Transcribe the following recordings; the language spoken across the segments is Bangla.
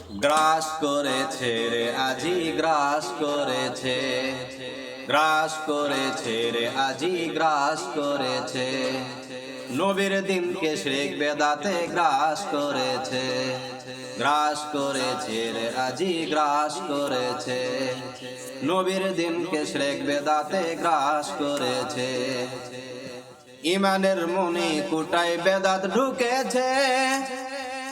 গ্রাস করেছে রে আজি গ্রাস করেছে, গ্রাস করেছে রে আজি গ্রাস করেছে, নবীর দিনকে শিরক বেদাতে গ্রাস করেছে, গ্রাস করেছে রে আজি গ্রাস করেছে, নবীর দিনকে শিরক বেদাতে গ্রাস করেছে। ইমানের মনি কুটায় বেদাত ঢুকেছে,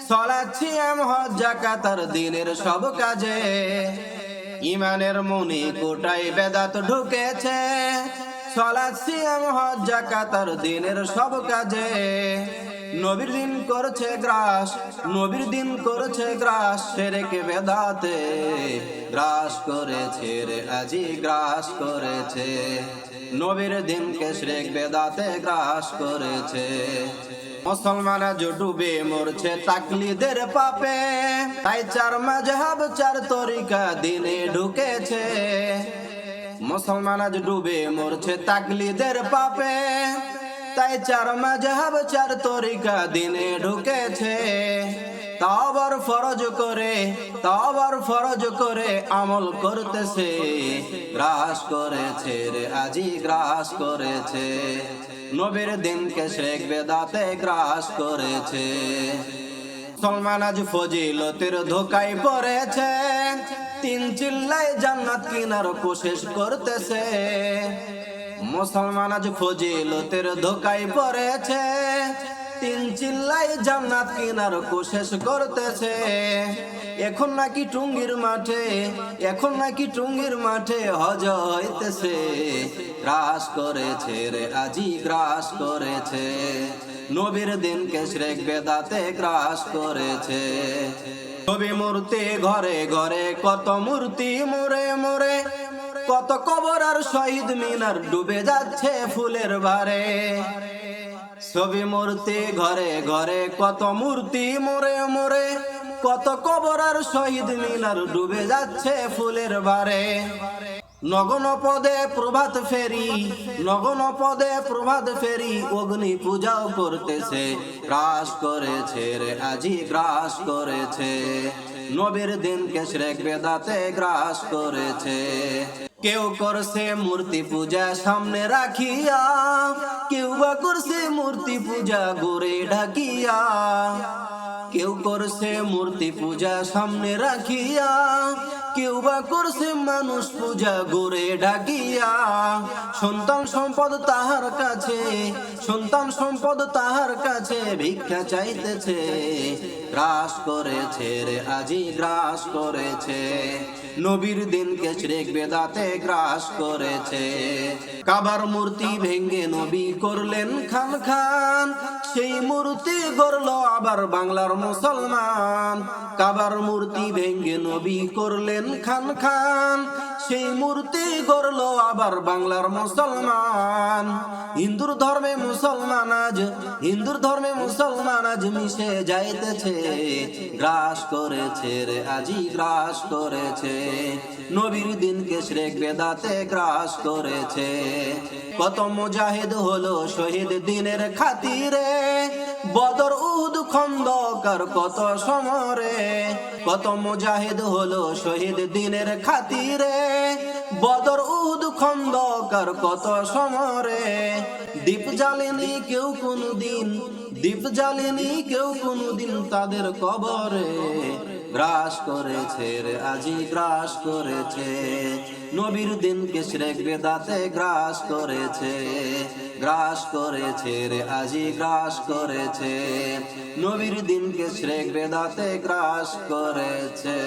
সালাত সিয়াম হজ যাকাত আর দিনের সব কাজে। ইমানের মনি কুটায় বেদাত ঢুকেছে, সালাত সিয়াম হজ যাকাত আর দিনের সব কাজে। নবীর দিন করছে গ্রাস, নবীর দিন করছে গ্রাস, শিরক বেদাতে গ্রাস করেছে রে আজি গ্রাস করেছে, নবীর দিনকে শিরক বেদাতে গ্রাস করেছে। মুসলমান আজ ডুবে মরছে তাকলিদের পাপে, তাই চার মাযহাব চার তরিকা দিনে ঢুকেছে। মুসলমান আজ ডুবে মরছে তাকলিদের পাপে, তাই চার মাযহাব চার তরিকা দিনে ঢুকেছে। তাওবার ফরজ করে, তাওবার ফরজ করে আমল করতেছে, গ্রাস করেছে রে আজি গ্রাস করেছে, নবীর দিনকে শিরক বেদাতে গ্রাস করেছে। মুসলমান আজ ফজিলতের ধোকায় পড়েছে, তিন চিল্লায় জান্নাত কিনার কোশিশ করতেছে। মুসলমান আজ ফজিলতের ধোকায় পড়েছে, তিন চিল্লায় জান্নাত কিনার কোশিশ করতেছে। এখন নাকি টুঙ্গির মাঠে, এখন নাকি টুঙ্গির মাঠে হজ হইতেছে, গ্রাস করেছে রে আজি গ্রাস করেছে, নবীর দিনকে শিরক বেদাতে গ্রাস করেছে। নবী মূর্তি ঘরে ঘরে কত মূর্তি মোরে মোরে, কত কবর আর শহীদ মিনার ডুবে যাচ্ছে ফুলের ভারে। ছবি মূর্তি ঘরে ঘরে কত মূর্তি মোরে মোরে, কত কবর আর শহীদ মিনার ডুবে যাচ্ছে ফুলের ভারে। নগন পদে প্রভাত ফেরি, নগন পদে প্রভাত ফেরি, অগ্নি পূজাও করতেছে, গ্রাস করেছে রে আজি গ্রাস করেছে, নবীর দিনকে শিরক বেদাতে গ্রাস করেছে। কেউ করছে মূর্তি পূজা সামনে রাখিয়া, কেউ বা করছে মূর্তি পূজা গোরে ঢাকিয়া। কেউ করছে মূর্তি পূজা সামনে রাখিয়া, কেউ বা করছে মানুষ পূজা গোরে ঢাকিয়া। সন্তান সম্পদ তাহার কাছে, সন্তান সম্পদ তাহার কাছে, ভিক্ষা চাইতেছে, গ্রাস করেছে রে আজি গ্রাস করেছে, নবীর দিনকে শিরক বেদাতে গ্রাস করেছে। কাবার মূর্তি ভেঙ্গে নবী করলেন খান খান, সেই মূর্তি গড়ল আবার বাংলার মুসলমান। কাবার মূর্তি ভেঙ্গে নবী করলেন খান খান, সেই মূর্তি গড়ল আবার বাংলার মুসলমান। হিন্দুর ধর্মে মুসলমান আজ, হিন্দুর ধর্মে মুসলমান আজ মিশে যাইতেছে, গ্রাস করেছে রে আজি গ্রাস করেছে, নবীর দিনকে শিরক বেদাতে গ্রাস করেছে। কত মুজাহিদ হলো শহীদ দিনের খাতিরে, বদর উহুদ খন্দকার কত সমরে। কত মুজাহিদ হলো শহীদ দিনের খাতিরে, বদর উহুদ খন্দকার কত সমরে। দীপ জ্বালেনি কেউ কোনদিন, দীপ জ্বালেনি কেউ কোনদিন তাদের কবরে, গ্রাস করেছে রে আজি গ্রাস করেছে, নবীর দিনকে শিরক বেদাতে গ্রাস করেছে, গ্রাস করেছে রে আজি গ্রাস করেছে, নবীর দিনকে শিরক বেদাতে গ্রাস করেছে।